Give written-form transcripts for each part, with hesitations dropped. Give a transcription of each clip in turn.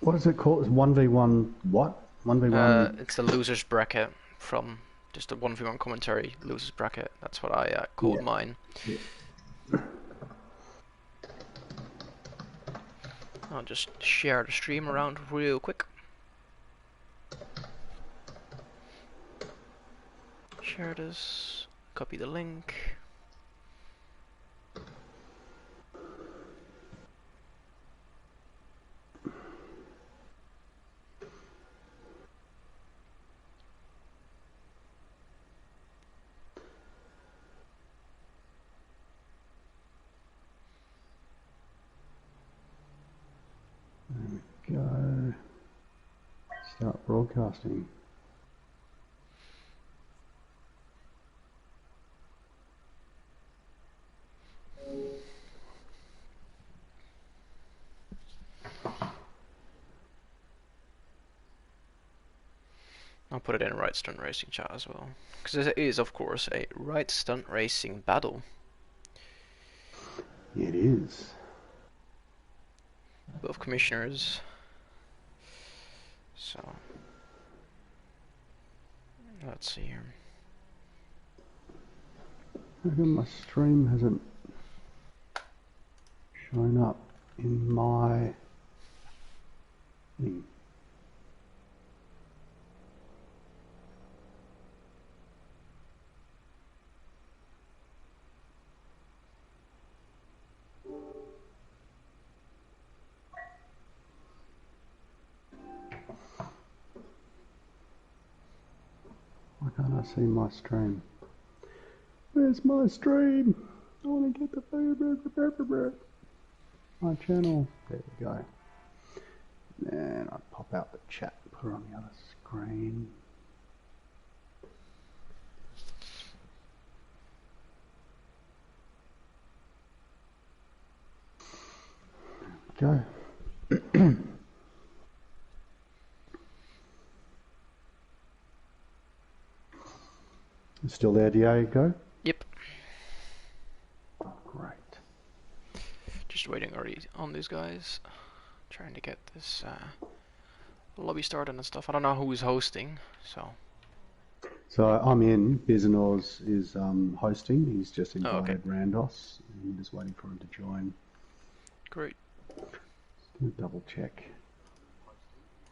What is it called? It's 1v1 what? 1v1... It's the losers bracket from just a 1v1 commentary losers bracket. That's what I called mine. Yeah. I'll just share the stream around real quick. Share this, copy the link. There we go. Start broadcasting. I'll put it in right stunt racing chat as well, because it is of course a right stunt racing battle. It is. Both commissioners. So let's see here. How come my stream hasn't shown up in my thing? Why can't I see my stream? Where's my stream? I want to get the my channel. There we go. And I pop out the chat, put it on the other screen. There we go. Still there, Diego? Yep. Great. Just waiting already on these guys. Trying to get this lobby started and stuff. I don't know who's hosting, so. So I'm in. Bizounourss is hosting. He's just invited Rhandoss. I'm just waiting for him to join. Great. Just gonna double check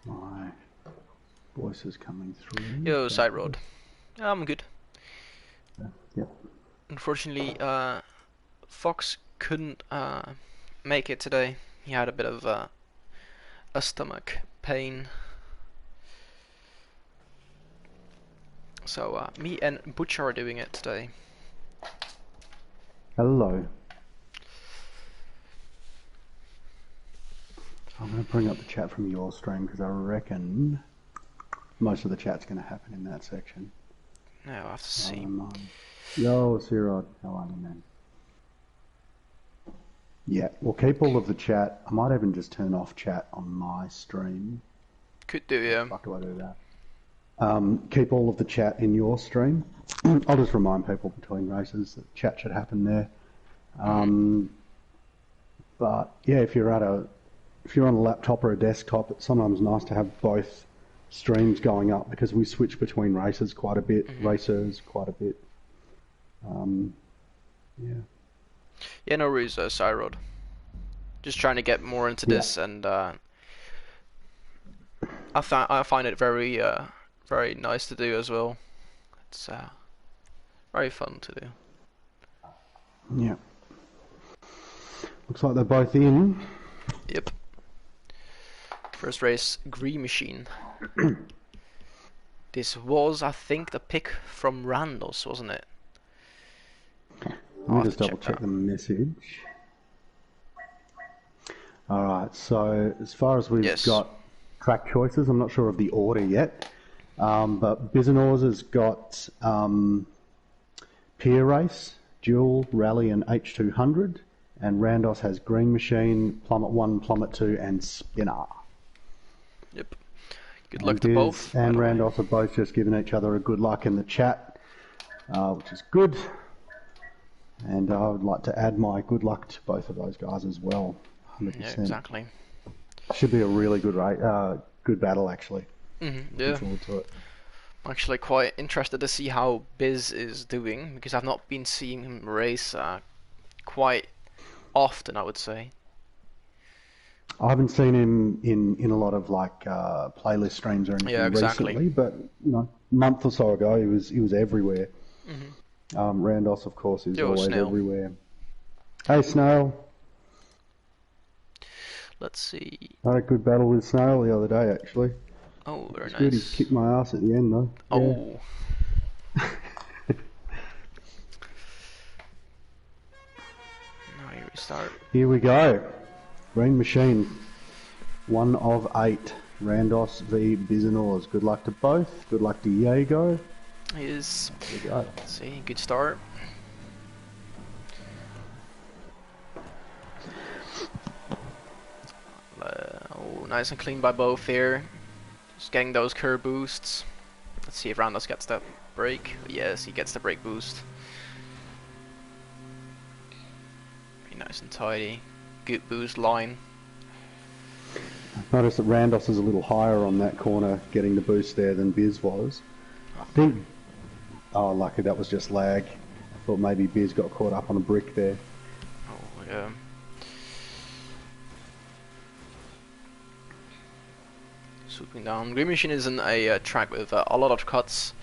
my voice is coming through. Yo, side road. I'm good. Yep. Unfortunately, Fox couldn't make it today. He had a bit of a stomach pain. So me and Butcher are doing it today. Hello. I'm going to bring up the chat from your stream because I reckon most of the chat's going to happen in that section. No, I'll have to see. Yo, Sirod, how are you, man? Yeah, we'll keep all of the chat. I might even just turn off chat on my stream. Could do, yeah. How do I do that? Keep all of the chat in your stream. I'll just remind people between races that chat should happen there. But yeah, if you're on a laptop or a desktop, it's sometimes nice to have both streams going up because we switch between races quite a bit, racers quite a bit. Yeah. Yeah, no worries, Cyrod. Just trying to get more into this, and I find it very very nice to do as well. It's very fun to do. Yeah. Looks like they're both in. Yep. First race, Green Machine. This was, I think, the pick from Rhandoss, wasn't it? Let me just double check the message. Alright, so as far as we've got track choices, I'm not sure of the order yet, but Bizounourss has got Pier Race, Dual, Rally and H200, and Rhandoss has Green Machine, Plummet 1, Plummet 2 and Spinner. Yep. Good luck to both. And Rhandoss are both just giving each other a good luck in the chat, which is good. And I would like to add my good luck to both of those guys as well. 100%. Yeah, exactly. Should be a really good battle actually. Looking Yeah. forward to it. I'm actually quite interested to see how Biz is doing because I've not been seeing him race quite often, I would say. I haven't seen him in a lot of like playlist streams or Yeah, anything exactly. recently, but a month or so ago he was everywhere. hmm Rhandoss, of course, is Yo, always Snail. everywhere. Hey, Snail. Let's see. I had a good battle with Snail the other day, actually. Oh, very It's good. He nice. kicked my ass at the end, though. Yeah. Oh, now you restart. Here we go. Green Machine. 1 of 8. Rhandoss v Bizounourss. Good luck to both. Good luck to Jago. Is Here we go. let's see, good start. Oh, nice and clean by both here. Just getting those curve boosts. Let's see if Rhandoss gets that break. Yes, he gets the break boost. Pretty nice and tidy. Good boost line. Notice that Rhandoss is a little higher on that corner, getting the boost there than Biz was. I think... Oh, lucky that was just lag. I thought maybe Biz got caught up on a brick there. Oh, yeah. Swooping down. Green Machine is in a track with a lot of cuts,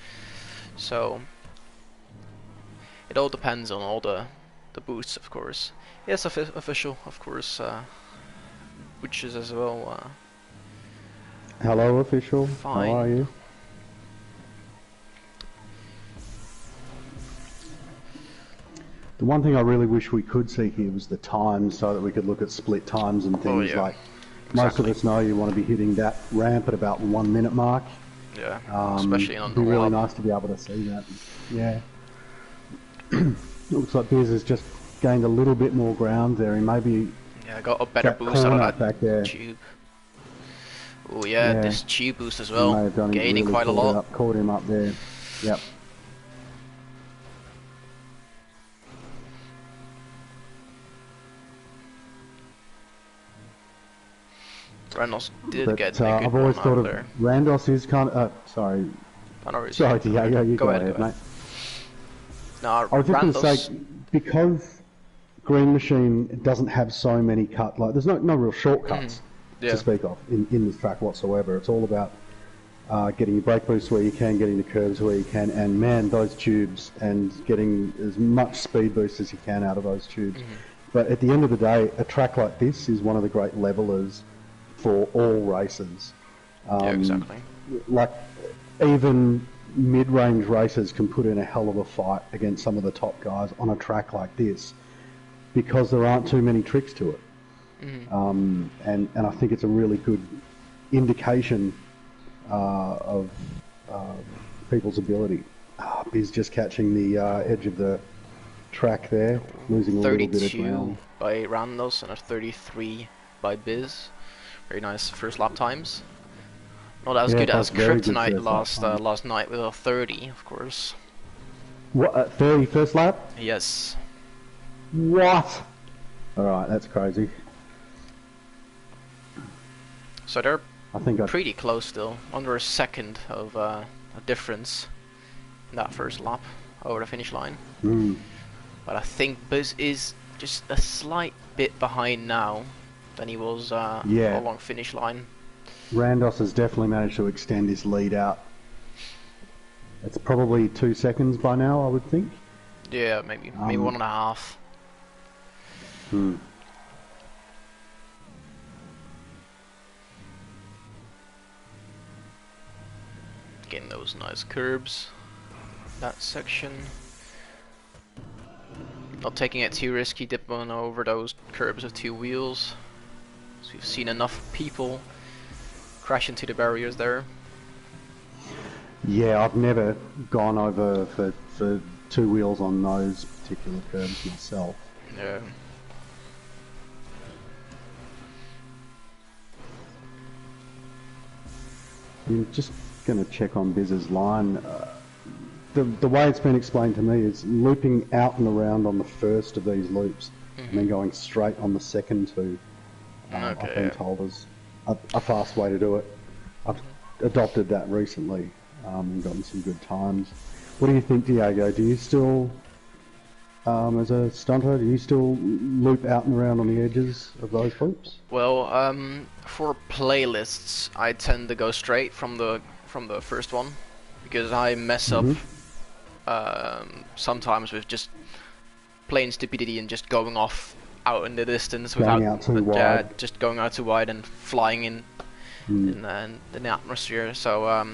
so it all depends on all the boosts, of course. Yes, official, of course, which is as well Hello, official. fine. How are you? The one thing I really wish we could see here was the times, so that we could look at split times and things. Yeah, Like most of exactly. us know, you want to be hitting that ramp at about 1 minute mark. Yeah, especially on It'd be really warm up. nice to be able to see that. Yeah. Looks like Biz has just gained a little bit more ground there. He maybe Yeah, got a better that boost out corner of that back there. tube. Oh yeah, Yeah. this tube boost as He well, may have done gaining really quite a lot. caught him up there. Yep. Rhandoss did But get a good I've always one thought out of there. Rhandoss is kind of. Sorry, I know sorry, Diego. You go ahead, go mate. ahead. No, I was just going to Rhandoss. say, because Green Machine doesn't have so many like there's no real shortcuts Yeah. to speak of in this track whatsoever. It's all about getting your brake boost where you can, getting the curves where you can, and man, those tubes, and getting as much speed boost as you can out of those tubes. But at the end of the day, a track like this is one of the great levelers for all races. Yeah, exactly. Like, even mid-range racers can put in a hell of a fight against some of the top guys on a track like this because there aren't too many tricks to it. And I think it's a really good indication of people's ability. Biz just catching the edge of the track there, losing a little bit of 32 ground. by Rhandoss and a 33 by Biz. Very nice first lap times. Not as Yeah, good that's as very good Kryptonite first lap time. last night with a 30, of course. What, at 30 first lap? Yes. What? Alright, that's crazy. So they're I think I... pretty close still, under a second of a difference in that first lap over the finish line. But I think Biz is just a slight bit behind now than he was along finish line. Rhandoss has definitely managed to extend his lead out. It's probably 2 seconds by now, I would think. Yeah, maybe 1.5. Getting those nice curbs. That section. Not taking it too risky, dipping over those curbs with 2 wheels. So we've seen enough people crash into the barriers there. Yeah, I've never gone over for 2 wheels on those particular curbs myself. Yeah. I'm just going to check on Biz's line. The way it's been explained to me is looping out and around on the first of these loops and then going straight on the second two. I've been told a fast way to do it. I've adopted that recently and gotten some good times. What do you think, Diego? Do you still, as a stunter, do you still loop out and around on the edges of those loops? Well, for playlists, I tend to go straight from the first one because I mess up sometimes with just plain stupidity and just going off out in the distance without just going out too wide and flying in the atmosphere. So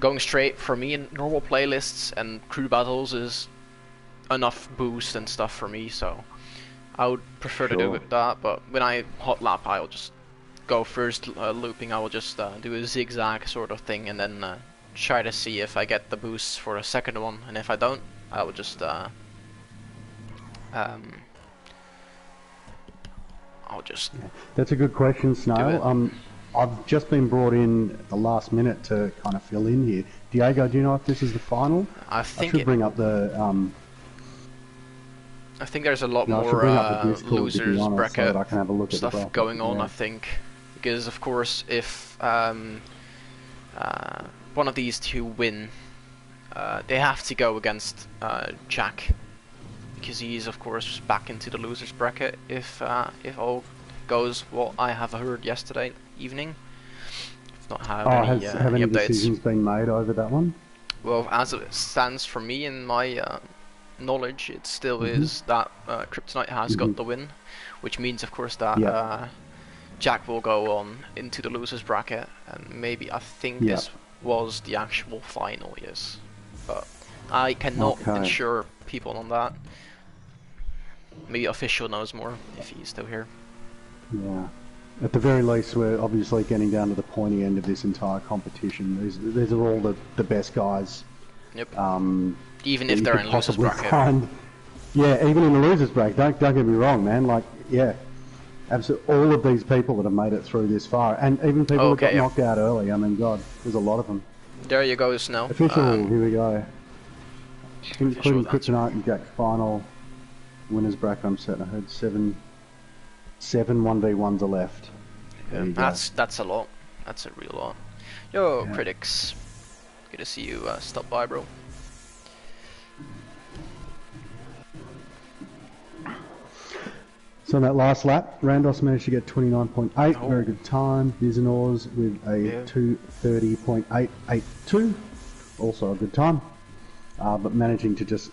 going straight for me in normal playlists and crew battles is enough boost and stuff for me. So I would prefer to do that. But when I hot lap, I'll just go first looping. I will just do a zigzag sort of thing and then try to see if I get the boosts for a second one. And if I don't, I will just That's a good question, Snail. I've just been brought in at the last minute to kind of fill in here. Diego, do you know if this is the final? I think I should bring up the. I think there's a lot more losers bracket so I can have a look stuff at going on. I think because of course if one of these two win, they have to go against Jack. Because he is, of course, back into the losers bracket if all goes what I have heard yesterday evening. I've not had any updates. Decisions been made over that one? Well, as it stands for me in my knowledge, it still is that Kryptonite has got the win, which means, of course, that Jack will go on into the losers bracket, and maybe I think this was the actual final, yes, but I cannot ensure people on that. Maybe official knows more if he's still here. Yeah. At the very least, we're obviously getting down to the pointy end of this entire competition. These are all the best guys. Yep. Even if they're in losers bracket. Yeah, even in the losers bracket. Don't get me wrong, man. Like, yeah, absolutely. All of these people that have made it through this far, and even people that got knocked out early. I mean, God, there's a lot of them. There you go, Snow. Official. Here we go. Including Kryptonite and Jack's final. Winners bracket, I'm certain I heard seven 1v1s are left. That's a lot. That's a real lot. Yo, critics. Good to see you stop by, bro. So in that last lap, Rhandoss managed to get 29.8, very good time. Bizounourss with a 2:30.882, also a good time. But managing to just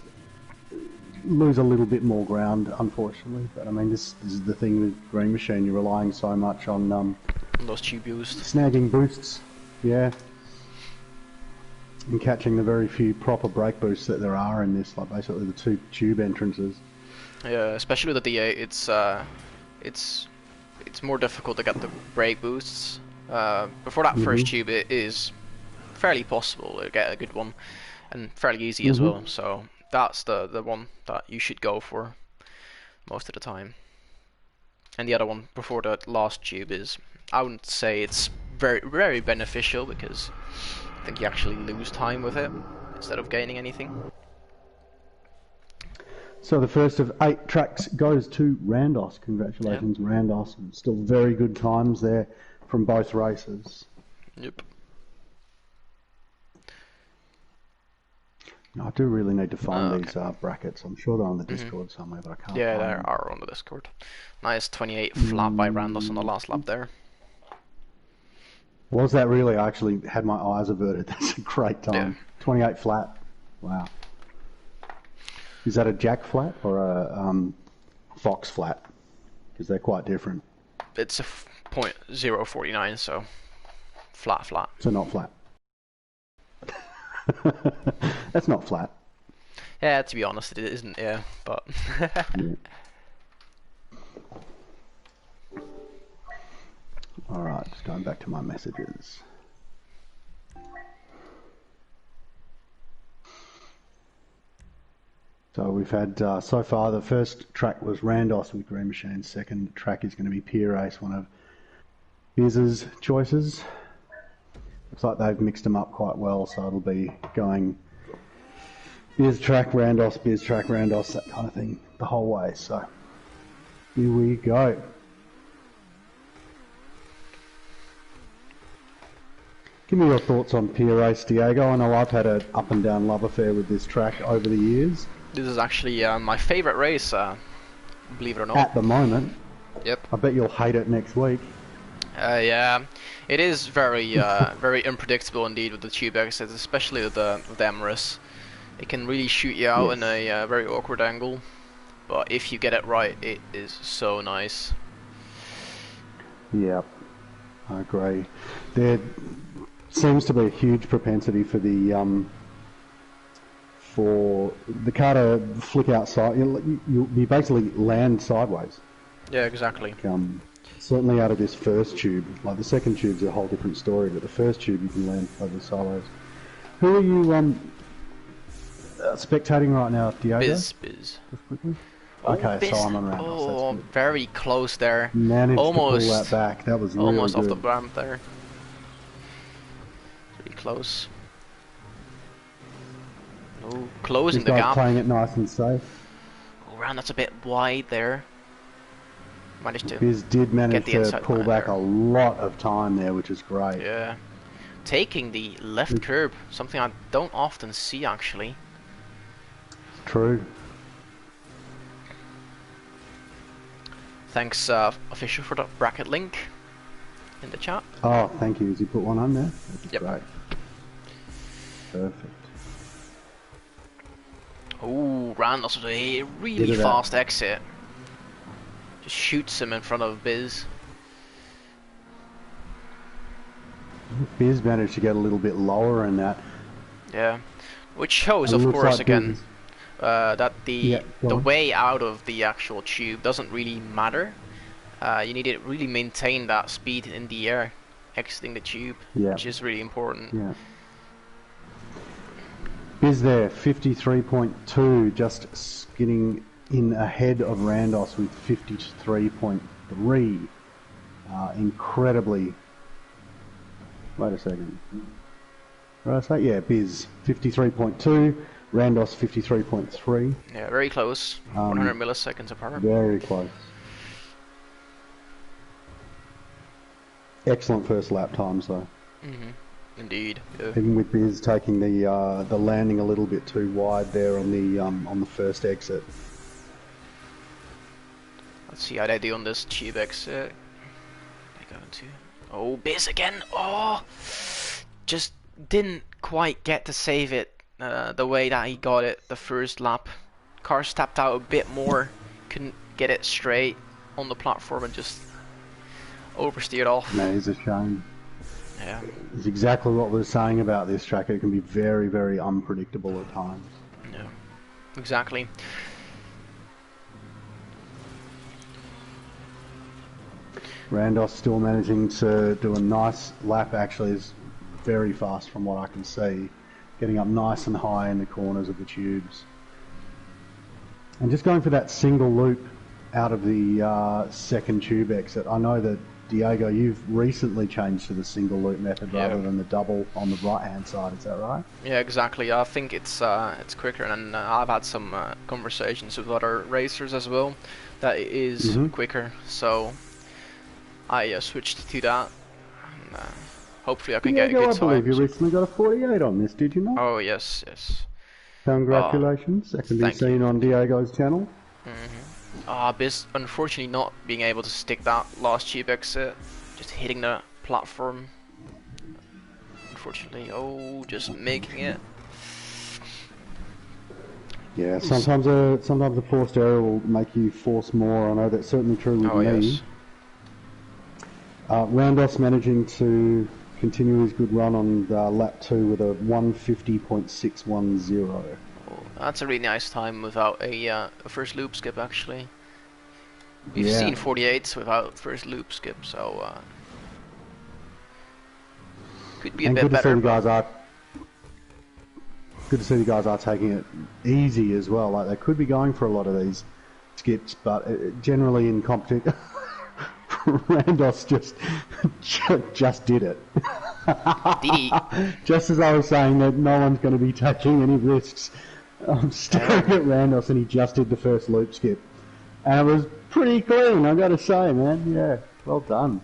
lose a little bit more ground, unfortunately. But I mean, this is the thing with Green Machine. You're relying so much on those tube boosts, snagging boosts, and catching the very few proper brake boosts that there are in this. Like basically the 2 tube entrances. Yeah, especially with the D8, it's more difficult to get the brake boosts. Before that first tube, it is fairly possible to get a good one, and fairly easy as well. So that's the one that you should go for most of the time. And the other one before the last tube is, I wouldn't say it's very beneficial, because I think you actually lose time with it instead of gaining anything. So the first of 8 tracks goes to Rhandoss. Congratulations, Rhandoss. Still very good times there from both races. Yep. I do really need to find these brackets. I'm sure they're on the Discord somewhere, but I can't find them. Yeah, they are on the Discord. Nice 28 flat by Rhandoss on the last lap there. Was that really? I actually had my eyes averted. That's a great time. 28 flat. Wow. Is that a Jack flat or a Fox flat? Because they're quite different. It's a .049, so flat. So not flat. That's not flat. Yeah, to be honest, it isn't. Yeah, but. All right, just going back to my messages. So we've had, so far, the first track was Rhandoss with Green Machine. Second track is going to be Pier Race, one of Biz's choices. Looks like they've mixed them up quite well, so it'll be going Biz track, Rhandoss, Biz track, Rhandoss, that kind of thing the whole way. So here we go. Give me your thoughts on Pier Race, Diego. I know I've had an up and down love affair with this track over the years. This is actually my favorite race, believe it or not. At the moment. Yep. I bet you'll hate it next week. Yeah, it is very very unpredictable indeed with the tube exits, especially with the Emrys. It can really shoot you out in a very awkward angle, but if you get it right, it is so nice. Yep, I agree. There seems to be a huge propensity for the car to flick outside. You basically land sideways. Yeah, exactly. Certainly out of this first tube. Like the second tube's a whole different story, but the first tube you can land over sideways. Who are you spectating right now, Diego? Biz. Just quickly. Okay, Biz. so I'm on Rhandoss. Oh, very close there. Managed almost to pull that back. That was really almost good. off the ramp there. Pretty close. Oh, closing This the guy's gap. playing it nice and safe. Oh, Rand, that's a bit wide there. Managed to Biz did manage the to inside pull line back there. a lot of time there, which is great. Yeah. Taking the left curb, something I don't often see actually. True. Thanks, official, for the bracket link in the chat. Oh, thank you. Has he put one on there? That's Yep. great. Perfect. Oh, Rhandoss with a really Did it fast exit. Just shoots him in front of Biz. Biz managed to get a little bit lower in that. Yeah, which shows, And it of looks course, like again, Biz- that Yeah, go the on. way out of the actual tube doesn't really matter. You need to really maintain that speed in the air, exiting the tube, Yeah. which is really important. Yeah. Biz there, 53.2, just getting in ahead of Rhandoss with 53.3. Incredibly. Wait a second. What did I say? Yeah, Biz 53.2, Rhandoss 53.3. Yeah, very close. 100 milliseconds apart. Very close. Excellent first lap times though. Indeed. Yeah. Even with Biz taking the landing a little bit too wide there on the first exit. Let's see how they do on this tube exit. They go into. Oh, Biz again! Oh! Just didn't quite get to save it the way that he got it the first lap. Car stepped out a bit more, couldn't get it straight on the platform and just oversteered off. No, it's a shame. Yeah. It's exactly what we were saying about this track. It can be very, very unpredictable at times. Yeah. Exactly. Rhandoss still managing to do a nice lap, actually is very fast from what I can see. Getting up nice and high in the corners of the tubes. And just going for that single loop out of the second tube exit. I know that, Diego, you've recently changed to the single loop method rather than the double on the right hand side, is that right? Yeah, exactly. I think it's quicker, and I've had some conversations with other racers as well that it is quicker. So I switched to that. And, hopefully, I can get a good I believe time. you recently got a 48 on this, did you not? Oh yes, yes. Congratulations. That can be thank seen on Diego's channel. Biz unfortunately not being able to stick that last tube exit, just hitting the platform. Unfortunately, just making it. Yeah, sometimes a forced error will make you force more. I know that's certainly true with me. Yes. Rhandoss managing to continue his good run on lap 2 with a 150.610. That's a really nice time without a first loop skip, actually. We've Yeah. seen 48s without first loop skip, so could be a And bit good to see better. the guys are taking it easy as well. Like they could be going for a lot of these skips, but generally in competition, Rhandoss just did it. Did he? Just as I was saying that no one's going to be taking any risks, I'm staring at Rhandoss and he just did the first loop skip. And it was pretty clean, I got to say, man. Yeah, well done.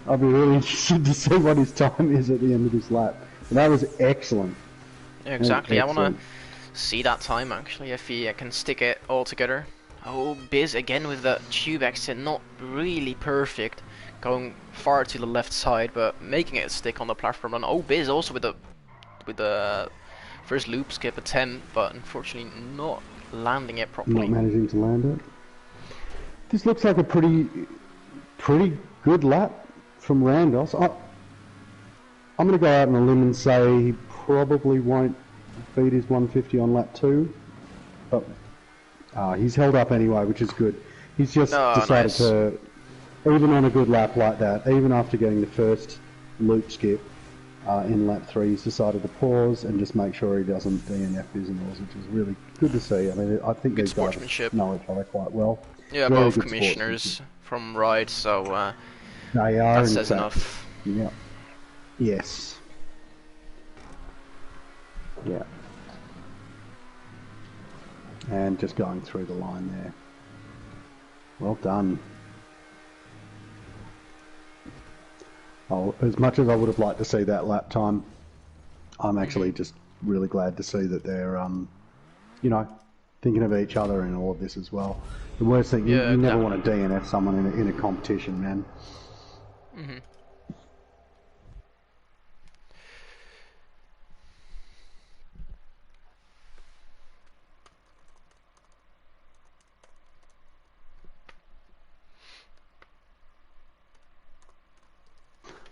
I'll be really interested to see what his time is at the end of this lap. And that was excellent. Yeah, exactly. I want Excellent. to see that time actually, if he can stick it all together. Oh, Biz again with the tube exit, not really perfect, going far to the left side, but making it stick on the platform. And oh, Biz also with the first loop skip attempt, but unfortunately not landing it properly. Not managing to land it. This looks like a pretty good lap from Rhandoss. I'm going to go out on a limb and say he probably won't beat his 150 on lap 2, but he's held up anyway, which is good. He's just decided to, even on a good lap like that, even after getting the first loop skip in lap 3, he's decided to pause and just make sure he doesn't DNF Bizounourss, which is really good to see. I mean, I think these guys know each other quite well. Yeah, Very both commissioners from Ride, so they are, that says enough. Yeah. Yes. Yeah. And just going through the line there. Well done. Oh, as much as I would have liked to see that lap time, I'm actually just really glad to see that they're, you know, thinking of each other in all of this as well. The worst thing, you never want to DNF someone in a competition, man. Mm-hmm.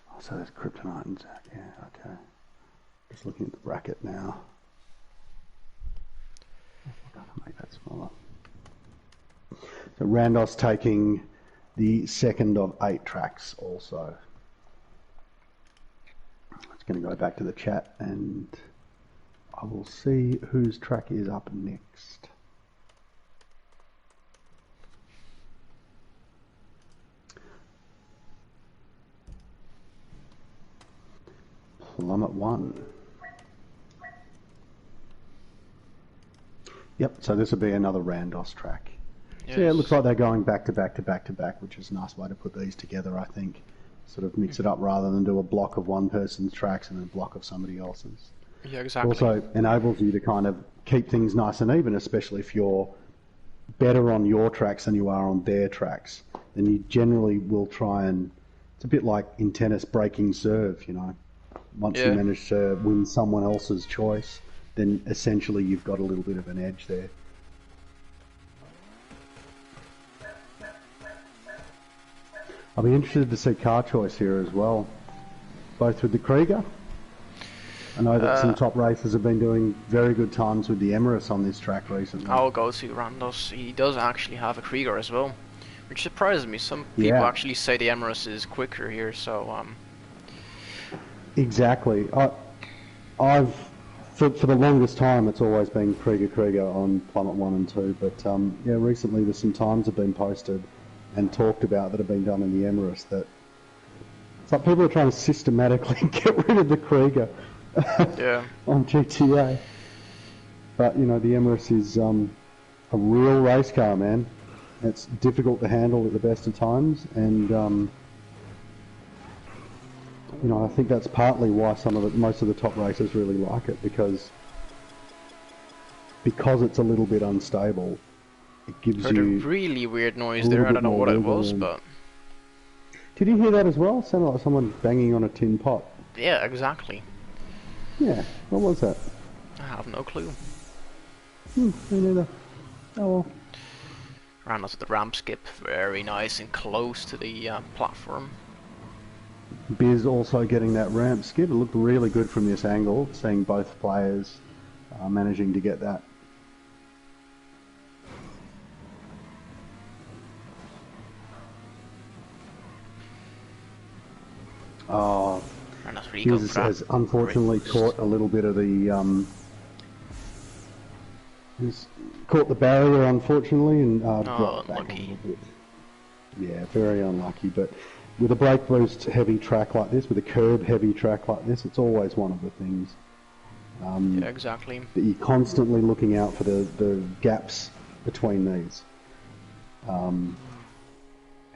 Oh, so there's Kryptonite and Zach, yeah, okay. Just looking at the bracket now. I've got to make that smaller. So Rhandoss taking the second of 8 tracks also. It's going to go back to the chat and I will see whose track is up next. Plummet 1. Yep, so this will be another Rhandoss track. Yes. So yeah, it looks like they're going back to back to back to back, which is a nice way to put these together, I think. Sort of mix it up rather than do a block of one person's tracks and a block of somebody else's. Yeah, exactly. It also enables you to kind of keep things nice and even, especially if you're better on your tracks than you are on their tracks. Then you generally will try and, it's a bit like in tennis breaking serve, you know. Once you manage to win someone else's choice, then essentially you've got a little bit of an edge there. I'll be interested to see car choice here as well, both with the Krieger. I know that some top racers have been doing very good times with the Emirates on this track recently. I'll go to Rhandoss. He does actually have a Krieger as well, which surprises me. Some people actually say the Emirates is quicker here, so Exactly. I've for the longest time it's always been Krieger on Plummet 1 and 2, but yeah, recently there's some times have been posted and talked about that have been done in the Emirates that it's like people are trying to systematically get rid of the Krieger on GTA. But you know, the Emirates is a real race car, man. It's difficult to handle at the best of times, and you know, I think that's partly why most of the top racers really like it, because it's a little bit unstable. It gives heard you a really weird noise there. I don't know what it was, but did you hear that as well? It sounded like someone banging on a tin pot. Yeah, exactly. Yeah, what was that? I have no clue. Me neither. Oh well. Rhandoss with the ramp skip, very nice and close to the platform. Biz also getting that ramp skip. It looked really good from this angle, seeing both players managing to get that. Oh, Biz has unfortunately caught a little bit of the he's caught the barrier, unfortunately, and dropped back a little bit. Yeah, very unlucky, but with a brake boost heavy track like this, with a curb heavy track like this, it's always one of the things. Yeah, exactly. That you're constantly looking out for the gaps between these. And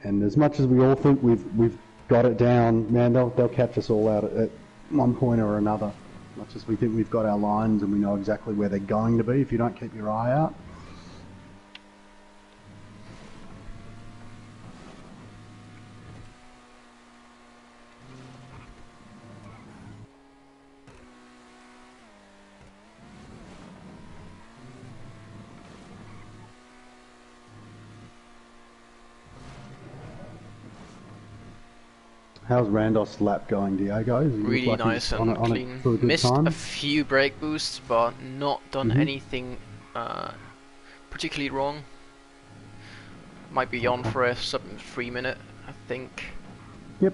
as much as we all think we've got it down, man, they'll catch us all out at one point or another. Much as we think we've got our lines and we know exactly where they're going to be, if you don't keep your eye out. How's Rhandoss' lap going, Diego? Really nice and clean. Missed a few brake boosts, but not done anything particularly wrong. Might be on for a sub 3 minute, I think. Yep.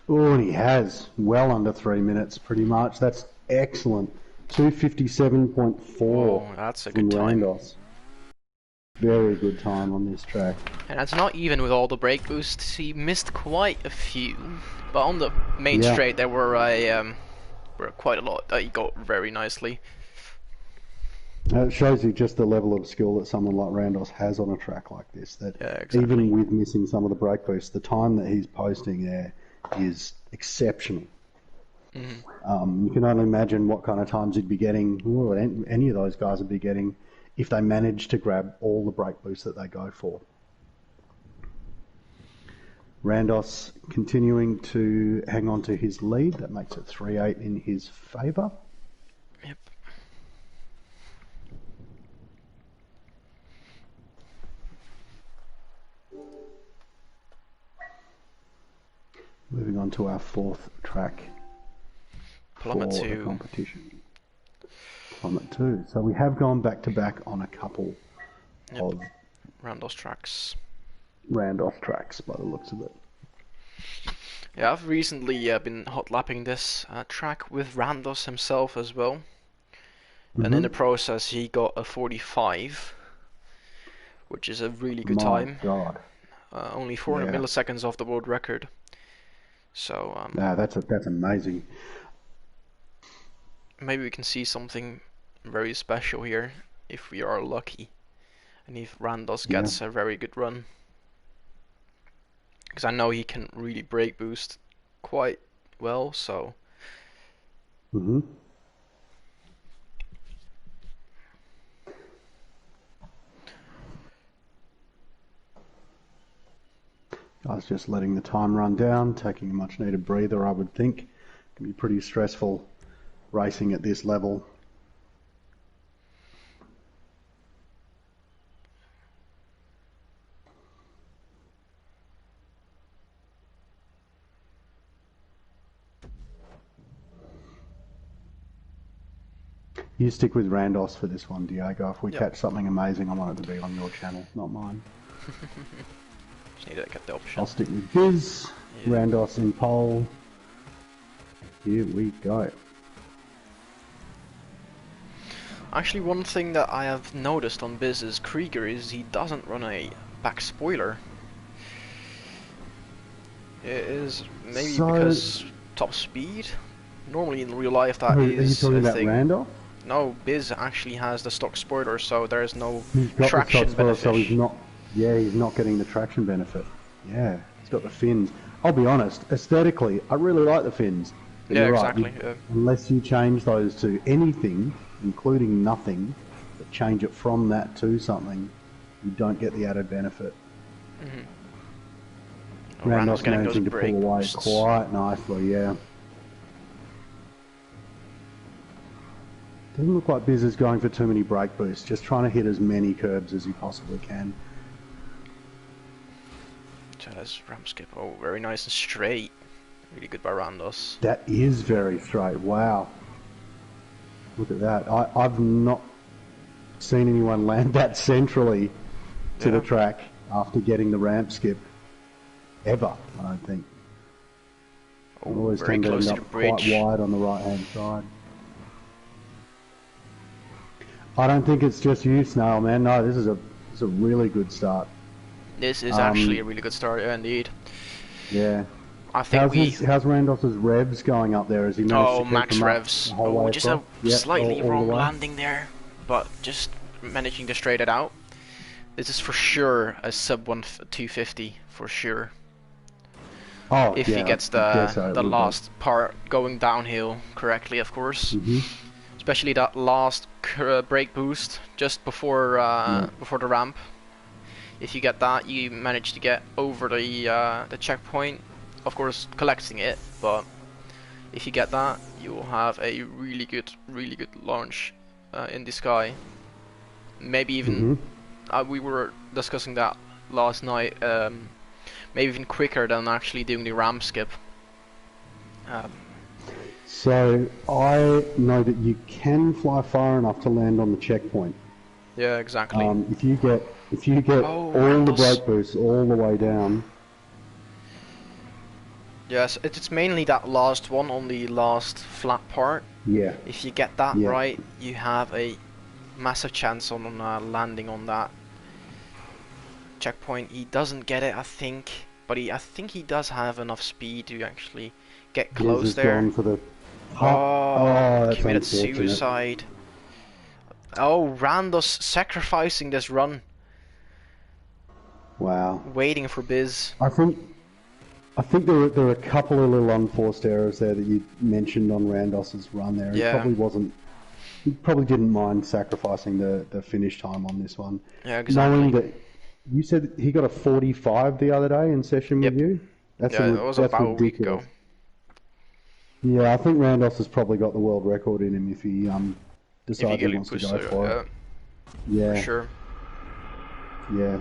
Oh, and he has. Well under 3 minutes, pretty much. That's excellent. 2:57.4. Oh, that's a good time. Rhandoss. Very good time on this track. And that's not even with all the brake boosts. He missed quite a few, but on the main straight there were quite a lot that he got very nicely. It shows you just the level of skill that someone like Rhandoss has on a track like this. That exactly. Even with missing some of the brake boosts, the time that he's posting there is exceptional. You can only imagine what kind of times he'd be getting, or any of those guys would be getting, if they manage to grab all the brake boosts that they go for. Rhandoss continuing to hang on to his lead. That makes it 3-8 in his favour. Yep. Moving on to our fourth track for the competition. Plummet 2. So we have gone back to back on a couple of Rhandoss tracks. Rhandoss tracks, by the looks of it. Yeah, I've recently been hot lapping this track with Rhandoss himself as well. And in the process he got a 45, which is a really good time. God. Only 400 milliseconds off the world record. So that's amazing. Maybe we can see something very special here if we are lucky, and if Rhandoss gets a very good run, because I know he can really brake boost quite well. So I was just letting the time run down, taking a much needed breather, I would think. It can be pretty stressful racing at this level. You stick with Rhandoss for this one, Diego. If we catch something amazing, I want it to be on your channel, not mine. Just need to get the option. I'll stick with Biz, Rhandoss in pole. Here we go. Actually, one thing that I have noticed on Biz's Krieger is he doesn't run a back spoiler. It is maybe because top speed. Normally in real life that is Are you talking a about thing. Rhandoss? No, Biz actually has the stock spoiler, so there is no He's got traction the stock spoiler, benefit. so he's not getting the traction benefit. Yeah, he's got the fins. I'll be honest, aesthetically, I really like the fins. But Yeah, you're exactly. Right. Unless you change those to anything, including nothing, but change it from that to something, you don't get the added benefit. Rhandoss managing to pull away quite nicely, Doesn't look like Biz is going for too many brake boosts, just trying to hit as many curbs as he possibly can. That's ramp skip. Oh, very nice and straight. Really good by Rhandoss. That is very straight, wow. Look at that. I've not seen anyone land that centrally to the track after getting the ramp skip. Ever, I don't think. Oh, always very tend to close end to up the bridge. quite wide on the right hand side. I don't think it's just you, Snail, man. No, this is a really good start. This is actually a really good start, indeed. Yeah. I think how's Rhandoss's revs going up there? Has he managed to oh, keep max them up revs. the whole Oh, way just a across? Yeah, slightly all the wrong way. landing there, but just managing to straight it out. This is for sure a sub 250 for sure. Oh If he yeah, gets I dare say it the will be. last part going downhill correctly, of course. Mhm. Especially that last brake boost just before Yeah. before the ramp. If you get that, you manage to get over the checkpoint. Of course, collecting it, but if you get that, you will have a really good launch in the sky. Maybe even Mhm. we were discussing that last night. Maybe even quicker than actually doing the ramp skip. Um, So I know that you can fly far enough to land on the checkpoint. yeah, exactly. If you get Oh, all the Rhandoss. brake boosts all the way down. Yes, it's mainly that last one on the last flat part. Yeah. If you get that Yeah. right, you have a massive chance on landing on that checkpoint. He doesn't get it, I think, but I think he does have enough speed to actually get Biz close has there. gone for the putt. Oh, Oh, that's committed unfortunate. suicide. Oh, Rhandoss sacrificing this run, Wow. waiting for Biz. I think there are a couple of little unforced errors there that you mentioned on Randoss's run there. Yeah, He probably didn't mind sacrificing the finish time on this one. yeah, Knowing exactly. that you said he got a 45 the other day in session with Yep. you. Yeah, it was That's about a week ago. ridiculous. Yeah, I think Rhandoss has probably got the world record in him if he If you decides he get it wants to pushed, go for it. for Yeah, sure. yeah.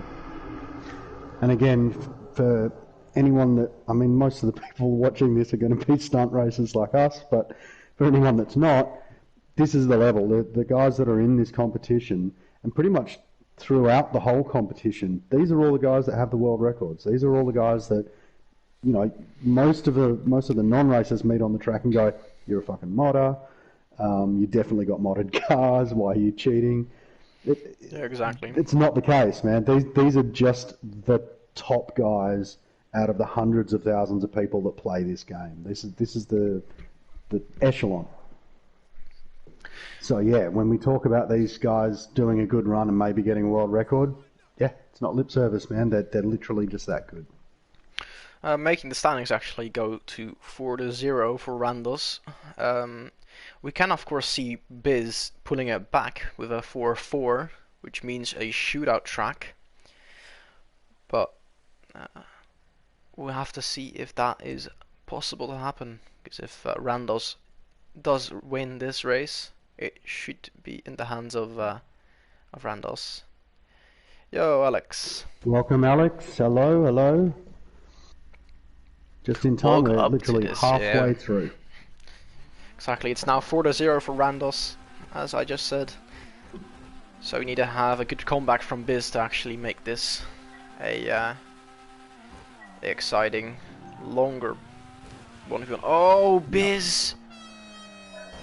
And again, for anyone that, I mean, most of the people watching this are going to be stunt racers like us, but for anyone that's not, this is the level. The guys that are in this competition, and pretty much throughout the whole competition, these are all the guys that have the world records. These are all the guys that, you know, most of the non-racers meet on the track and go, "You're a fucking modder. You definitely got modded cars. Why are you cheating?" Yeah, exactly. It's not the case, man. These are just the top guys out of the hundreds of thousands of people that play this game. This is the echelon. So yeah, when we talk about these guys doing a good run and maybe getting a world record, yeah, it's not lip service, man. They're literally just that good. Making the standings actually go to 4-0 for Rhandoss. We can of course see Biz pulling it back with a 4-4, which means a shootout track. But we'll have to see if that is possible to happen. Because if Rhandoss does win this race, it should be in the hands of Rhandoss. Yo, Alex. Welcome, Alex. Hello, hello. Just in time, Woke we're up to literally this, yeah. halfway through. Exactly, it's now 4-0 for Rhandoss, as I just said. So we need to have a good comeback from Biz to actually make this a exciting, longer 1v1. Oh, Biz!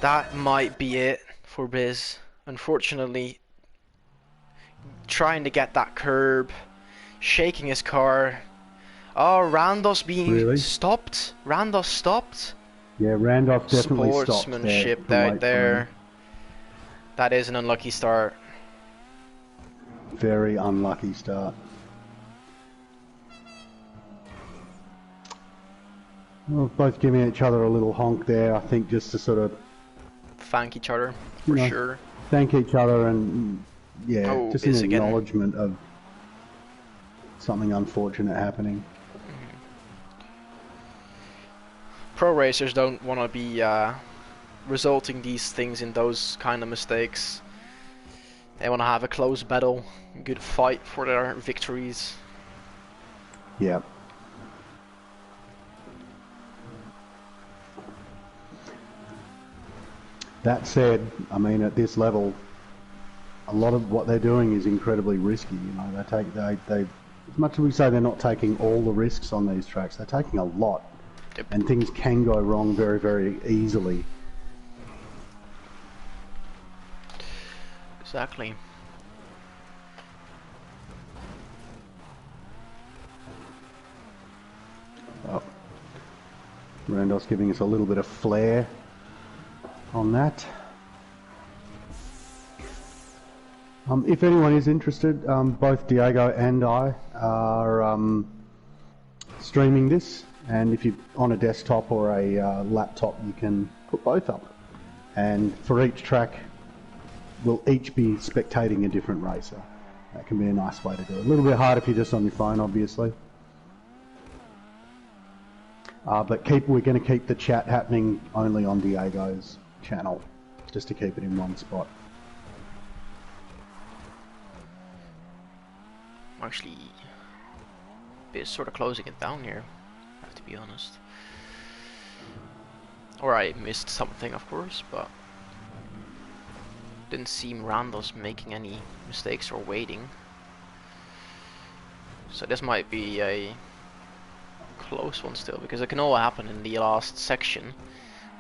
That might be it for Biz. Unfortunately, trying to get that curb, shaking his car. Oh, Rhandoss being Really? stopped. Rhandoss stopped. Yeah, Randolph definitely stopped there Sportsmanship too right late for him. there. That is an unlucky start. Very unlucky start. Well, both giving each other a little honk there, I think, just to sort of, Thank each other, you for know, sure. thank each other and, yeah, Oh, just an Biz again. acknowledgement of something unfortunate happening. Pro racers don't want to be resulting these things in those kind of mistakes. They want to have a close battle, a good fight for their victories. Yeah. That said, I mean, at this level, a lot of what they're doing is incredibly risky. You know, they as much as we say they're not taking all the risks on these tracks, they're taking a lot, Yep. and things can go wrong very, very easily. Exactly. Oh. Rhandoss giving us a little bit of flair on that. If anyone is interested, both Diego and I are streaming this, and if you're on a desktop or a laptop, you can put both up. And for each track, we'll each be spectating a different racer. That can be a nice way to do it. A little bit hard if you're just on your phone, obviously. But we're going to keep the chat happening only on Diego's channel, just to keep it in one spot. Actually, Biz sort of closing it down here, I have to be honest. Or I missed something, of course, but didn't seem Rhandoss making any mistakes or waiting. So this might be a close one still, because it can all happen in the last section.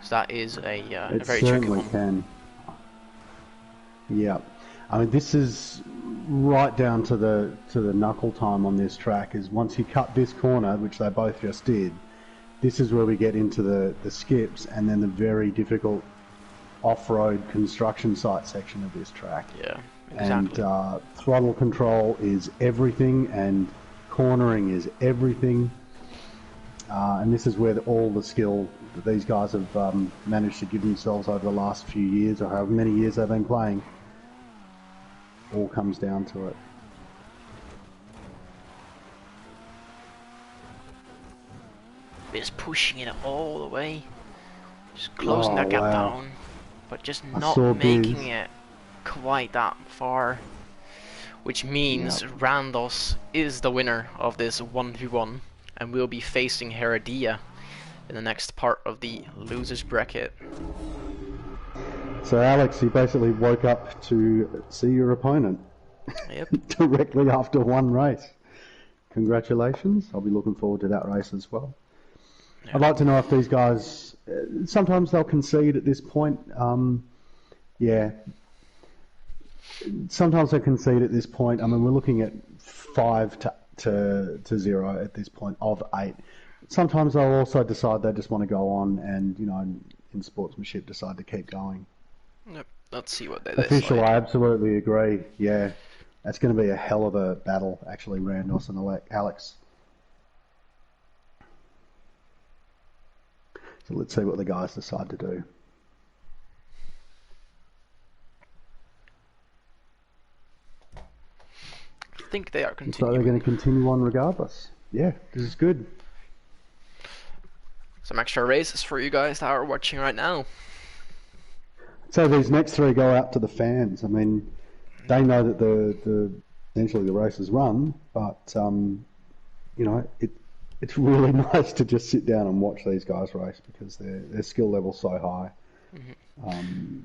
So that is a very tricky one. It certainly can. Yeah, I mean, this is right down to the knuckle time on this track. Is once you cut this corner, which they both just did, this is where we get into the skips and then the very difficult off-road construction site section of this track. Yeah, exactly. And throttle control is everything, and cornering is everything. And this is where all the skill that these guys have managed to give themselves over the last few years, or however many years they've been playing, all comes down to it. Just pushing it all the way, just closing that gap down, but just not making it quite that far, which means Rhandoss is the winner of this 1v1, and we'll be facing Heredia in the next part of the losers bracket. So Alex, you basically woke up to see your opponent. Yep. Directly after one race. Congratulations. I'll be looking forward to that race as well. I'd like to know if these guys, sometimes they'll concede at this point. Yeah. Sometimes they concede at this point. I mean, we're looking at 5 to 0 at this point of 8. Sometimes they'll also decide they just want to go on and, you know, in sportsmanship, decide to keep going. Yep. Let's see what they Official, decide. I absolutely agree. Yeah. That's going to be a hell of a battle, actually, Rhandoss and Alex. So let's see what the guys decide to do. I think they are continuing. So they're going to continue on regardless. Yeah, this is good. Some extra races for you guys that are watching right now. So these next 3 go out to the fans. I mean, they know that eventually the race is run, but you know, it's really nice to just sit down and watch these guys race because their skill level's so high. Mm-hmm.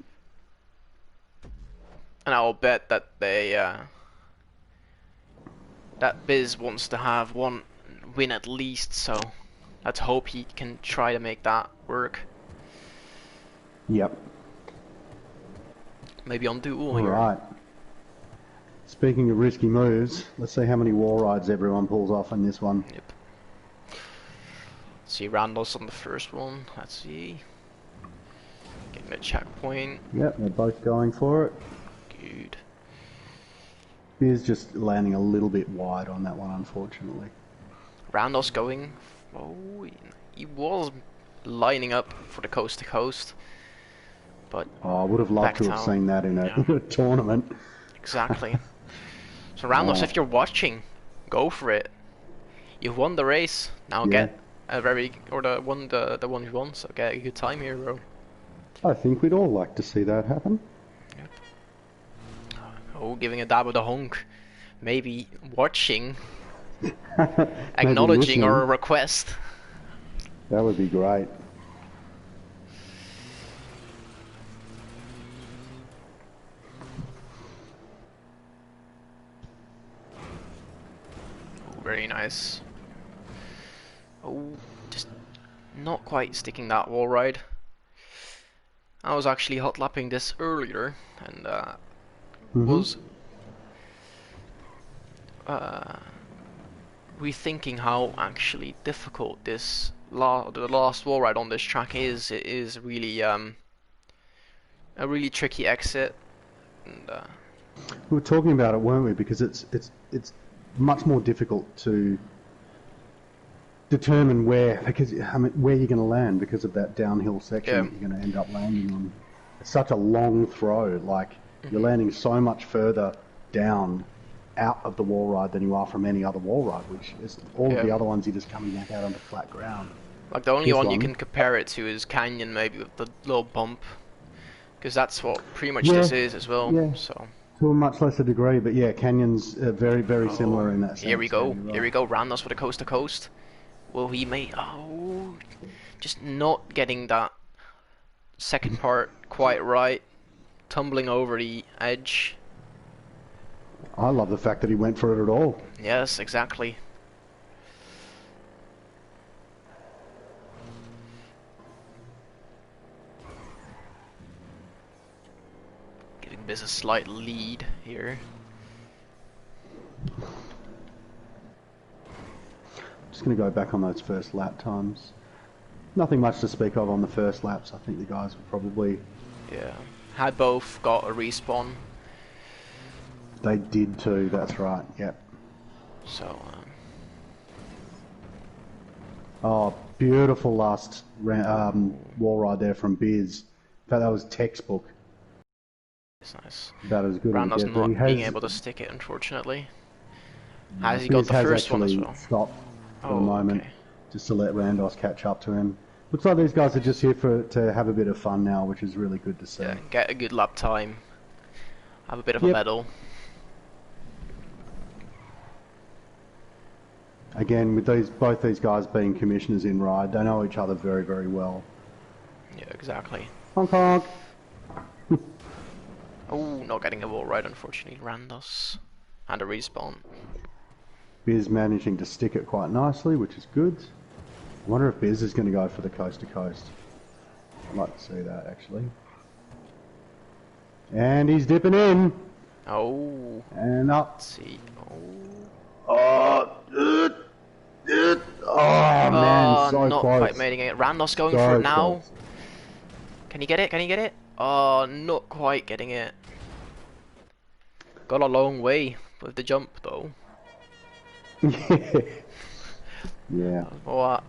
And I'll bet that they that Biz wants to have one win at least, so let's hope he can try to make that work. Yep. Maybe on duel. All right. Speaking of risky moves, let's see how many wall rides everyone pulls off in this one. Yep. Let's see Rhandoss on the first one. Let's see. Getting a checkpoint. Yep, they're both going for it. Good. Biz just landing a little bit wide on that one, unfortunately. Rhandoss going. Oh, he was lining up for the coast to coast, but I would have loved to have seen that in a tournament. Exactly. So Rhandoss, if you're watching, go for it. You've won the race. Now get a won the 1v1. So get a good time here, bro. I think we'd all like to see that happen. Yep. Oh, giving a dab of the honk. Maybe watching. Acknowledging our request. That would be great. Oh, very nice. Oh, just not quite sticking that wall ride. I was actually hot lapping this earlier and was rethinking how actually difficult this the last wall ride on this track is really a really tricky exit. And, We were talking about it, weren't we? Because it's much more difficult to determine where, because I mean, where you're going to land because of that downhill section that you're going to end up landing on. It's such a long throw. Like you're landing so much further down out of the wall ride than you are from any other wall ride, which is all of the other ones you're just coming back out onto flat ground. Like the only one you can compare it to is Canyon, maybe with the little bump, because that's what pretty much this is as well. Yeah. So to a much lesser degree, but yeah, Canyon's very, very similar in that sense. Here we go. Right. Here we go. Rhandoss with a coast to coast. Will he make? Oh, just not getting that second part quite right. Tumbling over the edge. I love the fact that he went for it at all. Yes, exactly. Giving Biz a slight lead here. Just going to go back on those first lap times. Nothing much to speak of on the first laps. I think the guys were probably... Yeah. Had both got a respawn. They did too, that's right, yep. So, Oh, beautiful last wall ride there from Biz. In fact, that was textbook. it's nice. About as good as Rhandoss it not gets. being able to stick it, unfortunately. Has he got Biz the has first one as actually well? stopped for a Oh, moment, okay. just to let Rhandoss catch up to him. Looks like these guys are just here to have a bit of fun now, which is really good to see. Yeah, get a good lap time. Have a bit of a medal. Again, with both these guys being commissioners in ride, they know each other very, very well. Yeah, exactly. Honk honk. Oh, not getting a wall right, unfortunately. Rhandoss. And a respawn. Biz managing to stick it quite nicely, which is good. I wonder if Biz is going to go for the coast to coast. I'd like to see that, actually. And he's dipping in. Oh. And up. Let's see. Oh, man, so not close. quite making it. Rhandoss going So for it now. close. Can he get it? Can he get it? Oh, not quite getting it. Got a long way with the jump, though. Yeah. What?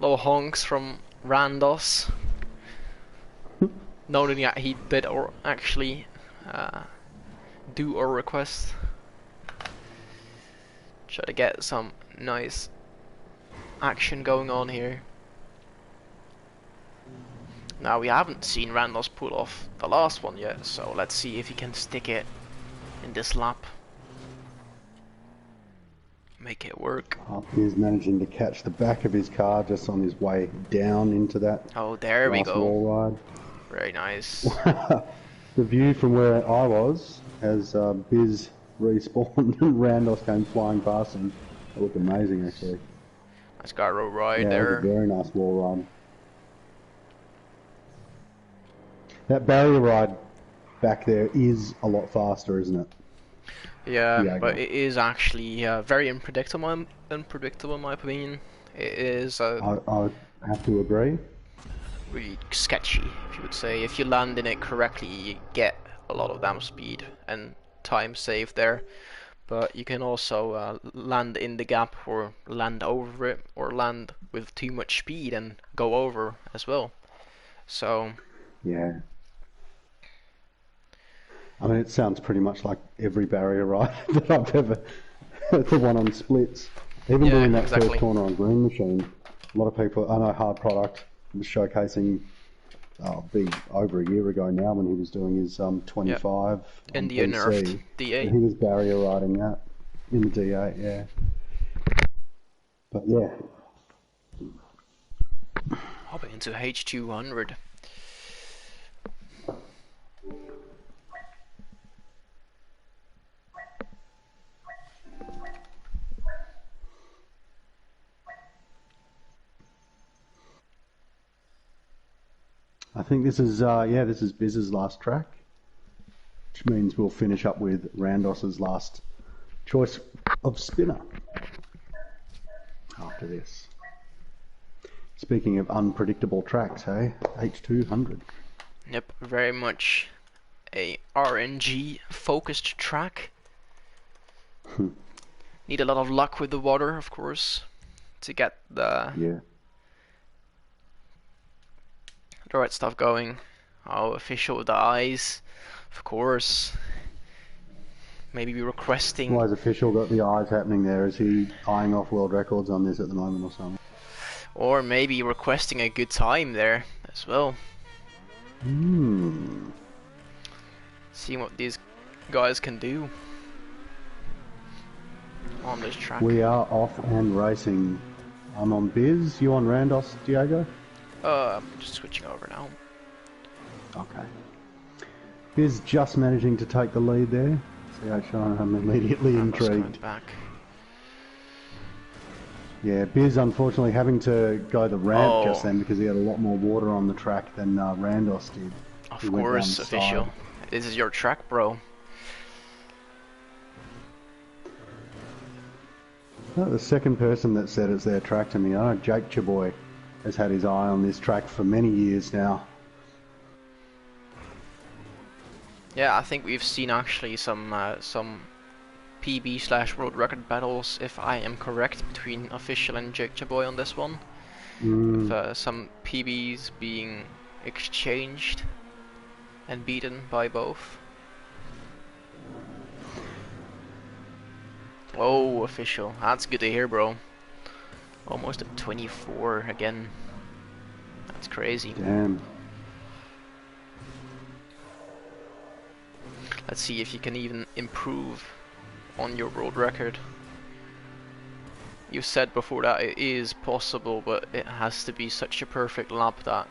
Little honks from Rhandoss. Knowing that he did or actually do a request. Try to get some nice action going on here. Now we haven't seen Rhandoss pull off the last one yet, so let's see if he can stick it in this lap. Make it work. He's managing to catch the back of his car just on his way down into that. Oh, there we go. Wall ride. Very nice. The view from where I was, as Biz respawned and Rhandoss came flying past him, it looked amazing actually. Nice gyro ride Yeah, there. it was a very nice wall ride. That barrier ride back there is a lot faster, isn't it? Yeah, but it is actually very unpredictable in my opinion. It is I have to agree. really sketchy, if you would say. If you land in it correctly, you get a lot of damage speed and time saved there. But you can also land in the gap or land over it or land with too much speed and go over as well. So Yeah. I mean, it sounds pretty much like every barrier ride that I've ever, the one on splits. Even doing that first corner on Green Machine, a lot of people, I know Hard Product was showcasing, be over a year ago now when he was doing his 25 in the BC, nerfed D8. He was barrier riding that in the D8, yeah. But yeah. Hopping into H200. I think this is, this is Biz's last track, which means we'll finish up with Rhandoss's last choice of spinner after this. Speaking of unpredictable tracks, hey? H200. Yep, very much a RNG focused track. Need a lot of luck with the water, of course, to get the right stuff going. Oh, official with the eyes, of course. Maybe be requesting. Why has official got the eyes happening there? Is he eyeing off world records on this at the moment or something? Or maybe requesting a good time there as well. Seeing what these guys can do on this track. We are off and racing. I'm on Biz, you on Rhandoss, Diego? I'm just switching over now. Okay. Biz just managing to take the lead there. See how Sean, I'm immediately intrigued. Back. Yeah, Biz unfortunately having to go the ramp just then because he had a lot more water on the track than Rhandoss did. Of course, official. This is your track, bro. The second person that said it's their track to me. I know Jake Chaboy has had his eye on this track for many years now. Yeah, I think we've seen actually some PB/world record battles, if I am correct, between official and Jake Chaboy on this one. With some PBs being exchanged and beaten by both. Oh, official. That's good to hear, bro. Almost at 24 again. That's crazy. Damn. Let's see if you can even improve on your world record. You said before that it is possible, but it has to be such a perfect lap that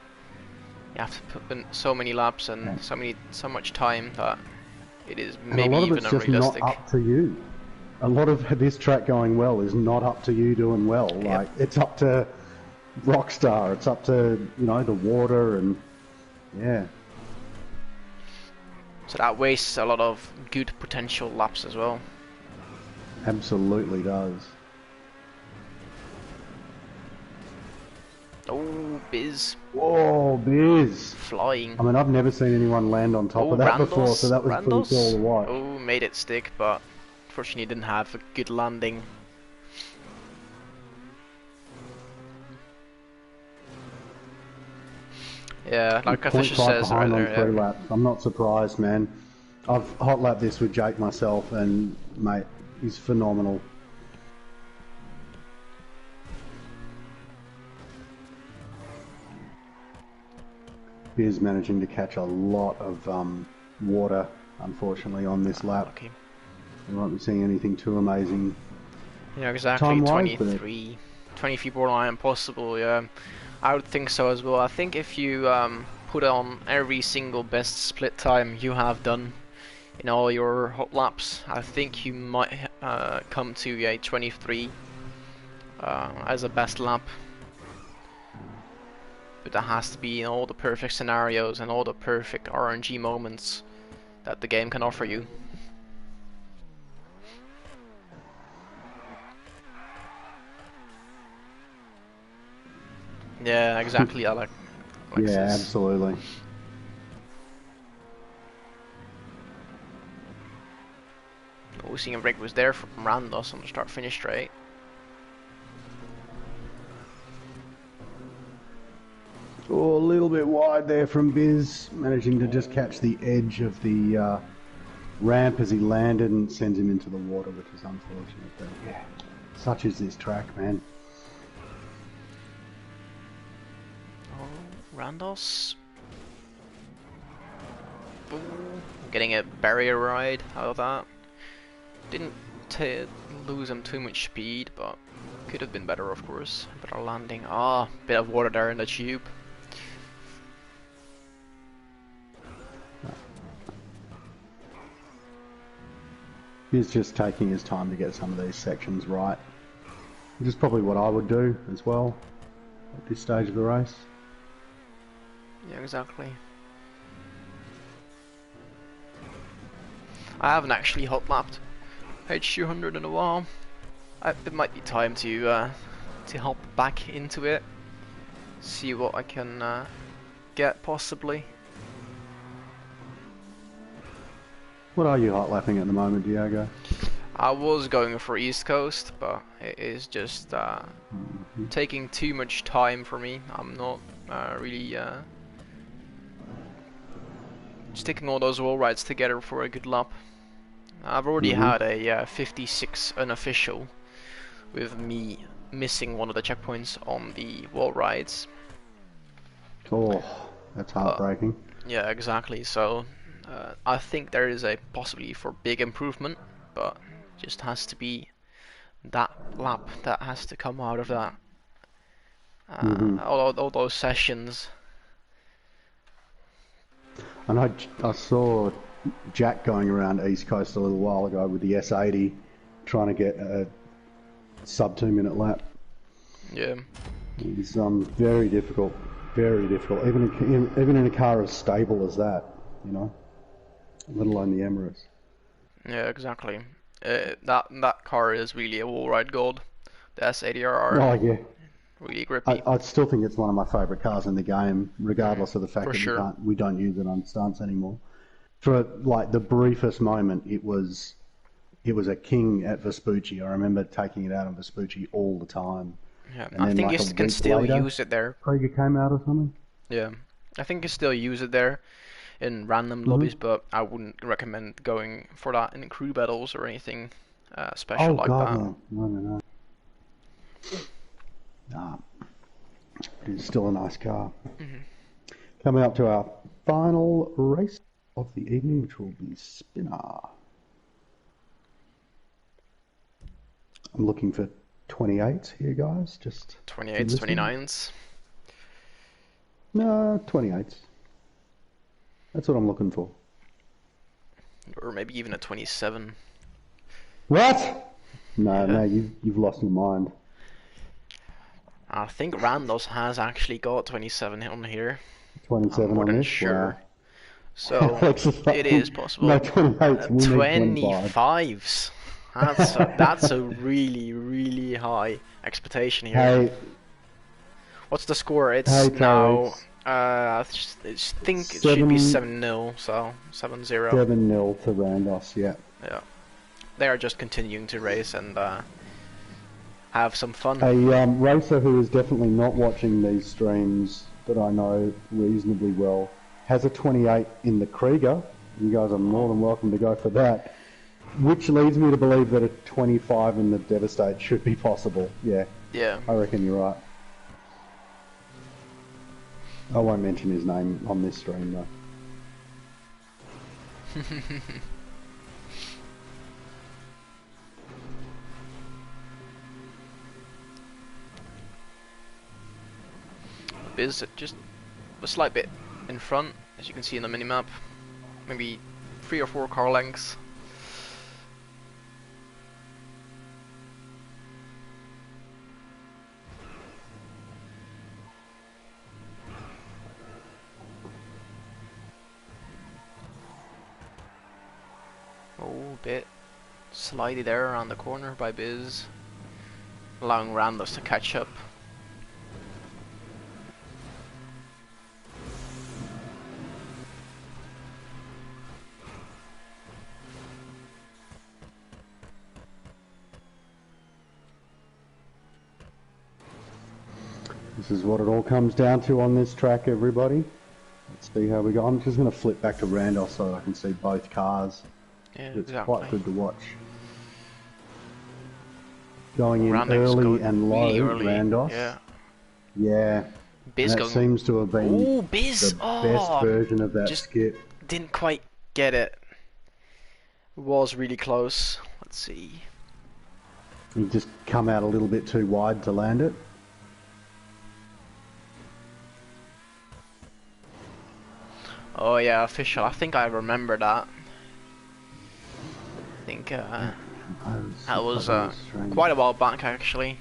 you have to put in so many laps and so much time that it is maybe even unrealistic. A lot of it's just not up to you. A lot of this track going well is not up to you doing well. Like it's up to Rockstar. It's up to the water and yeah. So that wastes a lot of good potential laps as well. Absolutely does. Oh, Biz. Whoa, Biz. Flying. I mean, I've never seen anyone land on top of that Rhandoss, before, so that was pretty cool to watch. Oh, made it stick, but unfortunately didn't have a good landing. Yeah, like official says right there. Laps. I'm not surprised, man. I've hot lapped this with Jake myself, and mate, he's phenomenal. Biz managing to catch a lot of water, unfortunately, on this lap. Okay. We won't be seeing anything too amazing. Yeah, exactly. 23 borderline possible. Yeah, I would think so as well. I think if you put on every single best split time you have done in all your hot laps, I think you might come to a 23 as a best lap. But that has to be in all the perfect scenarios and all the perfect RNG moments that the game can offer you. Yeah, exactly, Alec. Yeah, absolutely. Oh, seeing a rig was there from Rhandoss on the start-finish straight. Oh, a little bit wide there from Biz, managing to just catch the edge of the ramp as he landed and sends him into the water, which is unfortunate. But yeah, such is this track, man. Oh, Rhandoss. Ooh, getting a barrier ride out of that. Didn't lose him too much speed, but could have been better, of course. Better landing. Ah, bit of water there in the tube. He's just taking his time to get some of these sections right, which is probably what I would do as well at this stage of the race. Yeah, exactly. I haven't actually hot lapped H200 in a while. It might be time to hop back into it. see what I can get possibly. What are you hot lapping at the moment, Diego? I was going for East Coast, but it is just taking too much time for me. I'm not really sticking all those wall rides together for a good lap. I've already had a 56 unofficial with me missing one of the checkpoints on the wall rides. Oh, that's heartbreaking. Yeah, exactly. So I think there is a possibility for big improvement, but just has to be that lap that has to come out of that. All those sessions. And I saw Jack going around East Coast a little while ago with the S80, trying to get a sub 2 minute lap. Yeah. It's very difficult, very difficult. Even in a car as stable as that, you know, let alone the Emirates. Yeah, exactly. That car is really a wall ride gold. The S80RR. Oh yeah. Really grippy. I still think it's one of my favourite cars in the game, regardless of the fact that we don't use it on stunts anymore. For like the briefest moment, it was a king at Vespucci. I remember taking it out on Vespucci all the time. Yeah, And I then, think like, you a can week still later, use it there. Krieger came out or something. Yeah, I think you still use it there in random lobbies, but I wouldn't recommend going for that in crew battles or anything special like that. No. Nah, it is still a nice car. Coming up to our final race of the evening, which will be Spinner. I'm looking for 28s here, guys. Just 28s, 29s. No, 28s. That's what I'm looking for. Or maybe even a 27. What? No, you've lost your mind. I think Rhandoss has actually got 27 on here. 27 I'm more on than this? sure. Wow. So it is possible. No, 28s. We need 25. 25s. That's a really high expectation here. Hey, what's the score? It's now. I think it should be 7-0. So 7-0. 7-0 to Rhandoss. Yeah. Yeah. They are just continuing to race and have some fun. A racer who is definitely not watching these streams that I know reasonably well has a 28 in the Krieger. You guys are more than welcome to go for that. Which leads me to believe that a 25 in the Devastate should be possible. Yeah. Yeah. I reckon you're right. I won't mention his name on this stream though. Biz just a slight bit in front, as you can see in the minimap. Maybe 3 or 4 car lengths. Oh, bit slidey there around the corner by Biz, allowing Rhandoss to catch up. This is what it all comes down to on this track, everybody. Let's see how we go. I'm just going to flip back to Rhandoss so that I can see both cars. Yeah, it's exactly. quite good to watch. Going in Rhandoss early and low, really early. Rhandoss. Yeah. Yeah. Biz that seems to have been the best version of that skip. Didn't quite get it. Was really close. Let's see. He just come out a little bit too wide to land it. Oh yeah, official. I think I remember that. I think that was quite a while back actually.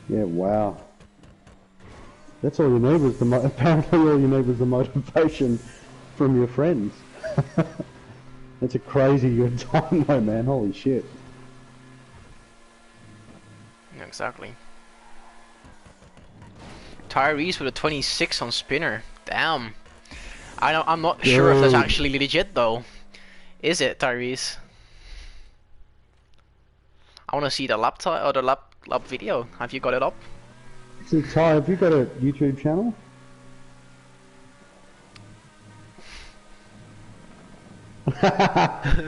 Yeah, wow. That's all you need was the apparently all you need was the motivation from your friends. It's a crazy good time though, man. Holy shit. Yeah, exactly. Tyrese with a 26 on spinner. Damn. I'm not sure if that's Dude. actually legit though. Is it, Tyrese? I want to see the laptop or the lap video. Have you got it up? So Ty, have you got a YouTube channel?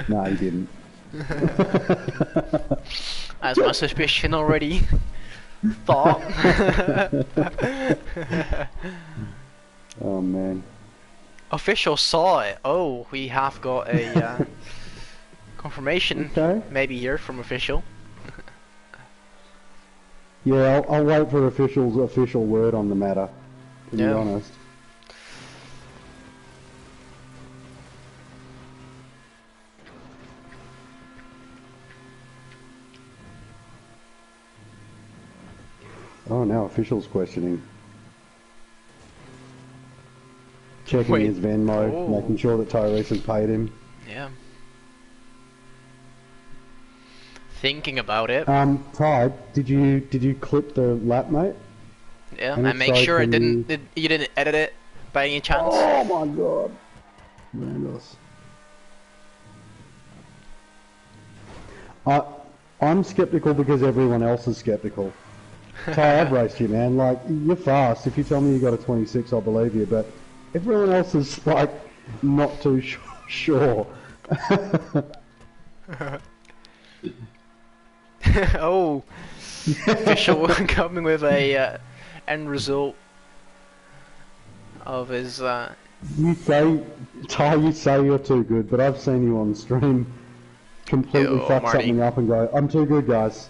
No, he didn't. As my suspicion already thought. Oh man. Official saw it. Oh, we have got a confirmation. Okay. Maybe here from official. Yeah, I'll wait for official's official word on the matter, to be Yeah. honest. Oh, now official's questioning. Checking Wait. his Venmo, Oh. making sure that Tyrese has paid him. Yeah. Thinking about it. Ty, did you clip the lap, mate? Yeah, and and if make so, sure it can you didn't edit it by any chance. Oh my god. Rhandoss. I'm skeptical because everyone else is skeptical. Ty, I've raced you, man. Like, you're fast. If you tell me you got a 26, I'll believe you. But everyone else is, like, not too sure. Oh, official coming with a end result of his. You say, Ty, you say you're too good, but I've seen you on stream completely Yo, fuck Marty. something up and go, I'm too good, guys.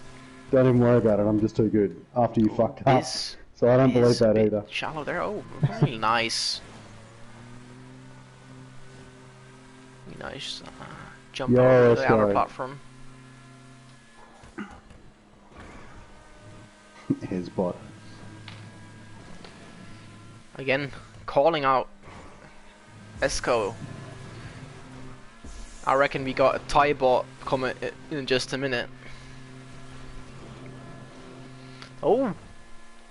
Don't even worry about it, I'm just too good. After you fucked up. Is So I don't believe is a that bit either. shallow there. Oh, really nice. Nice jump Yeah, over let's the outer go. platform. His bot. Again, calling out Esco. I reckon we got a tie bot coming in just a minute. Oh,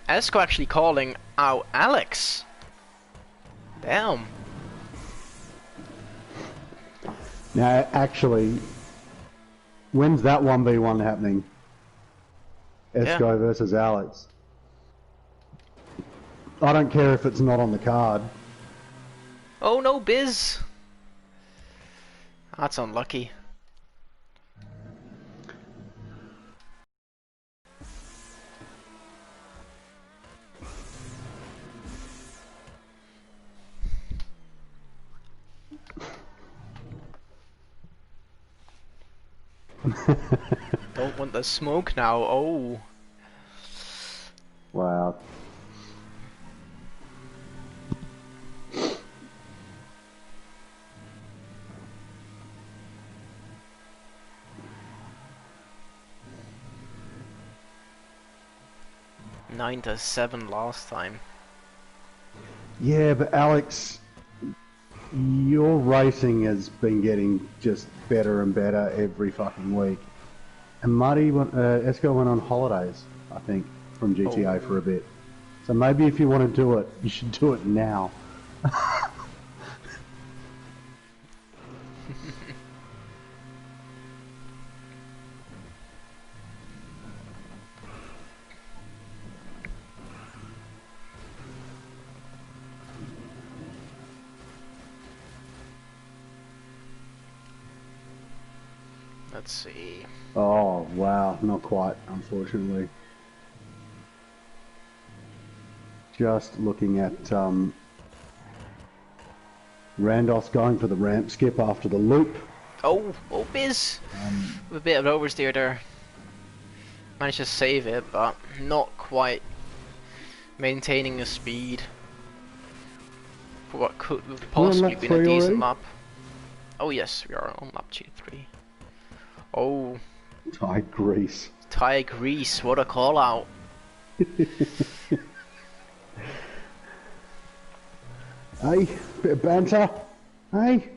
Esco actually calling out Alex. Damn. Now, actually, when's that 1v1 happening? Esco versus Alex. I don't care if it's not on the card. Oh no, Biz. That's unlucky. Don't want the smoke now. Oh. Wow. Nine to 7 last time. Yeah, but Alex, your racing has been getting just better and better every fucking week. And Esco went on holidays, I think, from GTA for a bit. So maybe if you want to do it, you should do it now. Let's see. Oh, wow. Not quite, unfortunately. Just looking at Rhandoss going for the ramp skip after the loop. Oh, Biz! With a bit of oversteer there. Managed to save it, but not quite maintaining the speed for what could have possibly lap been a 3 decent already? lap. Oh yes, we are on lap 3. Oh, Ty Grease. Ty Grease, what a call out. Hey, bit of banter. Hey.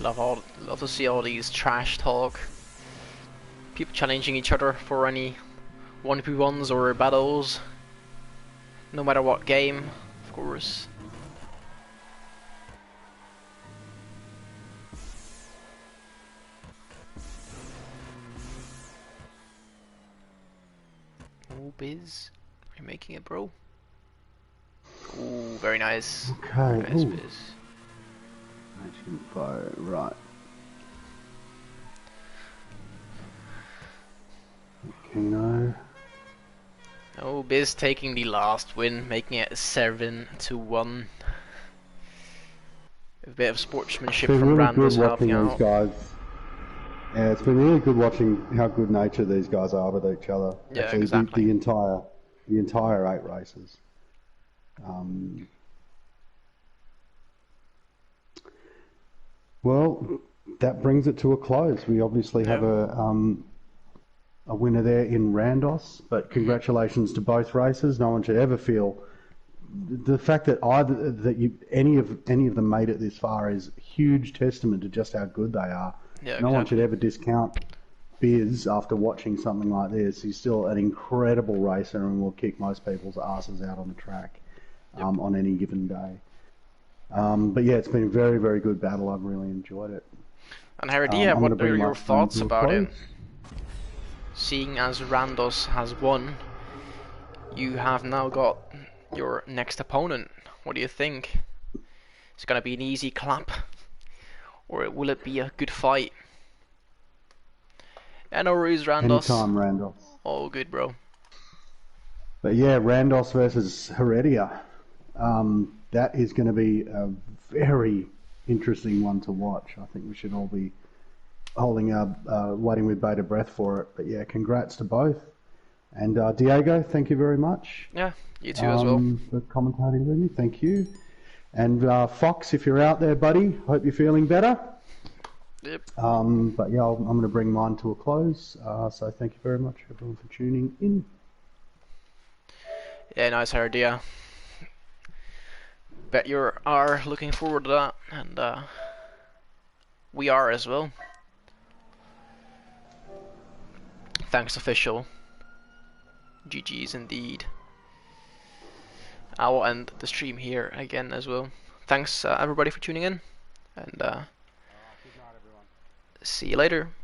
Love to see all these trash talk. People challenging each other for any 1v1s or battles. No matter what game, of course. Oh, Biz. Are you making it, bro? Ooh, very nice. Okay. Very nice, Ooh. Biz. Match info. Right. Kino. Oh, Biz taking the last win, making it 7-1. A bit of sportsmanship It's been from really good Rhandoss helping watching these out. guys. Yeah, it's been really good watching how good natured these guys are with each other. Yeah, Actually, exactly. the entire 8 races. Well, that brings it to a close. We obviously have a winner there in Rhandoss, but congratulations to both races. No one should ever feel the fact that any of them made it this far is huge testament to just how good they are. Yeah, No one should exactly. ever discount Biz after watching something like this. He's still an incredible racer and will kick most people's asses out on the track on any given day. But yeah, it's been a very, very good battle. I've really enjoyed it. And Heredia, I'm going to what are bring my your phone thoughts to a about it? close. Seeing as Rhandoss has won, you have now got your next opponent. What do you think? Is it going to be an easy clap? Or will it be a good fight? No worries, Rhandoss. Anytime, Randolph. All good, bro. But yeah, Rhandoss versus Heredia. That is going to be a very interesting one to watch. I think we should all be waiting with bated breath for it. But yeah, congrats to both. And Diego, thank you very much. Yeah, you too as well. For commentating with me. Thank you. And Fox, if you're out there, buddy, hope you're feeling better. Yep. But yeah, I'm going to bring mine to a close. So thank you very much, everyone, for tuning in. Yeah, nice idea. Bet you are looking forward to that, and we are as well. Thanks, official. GG's indeed. I will end the stream here again as well. Thanks everybody for tuning in, and see you later.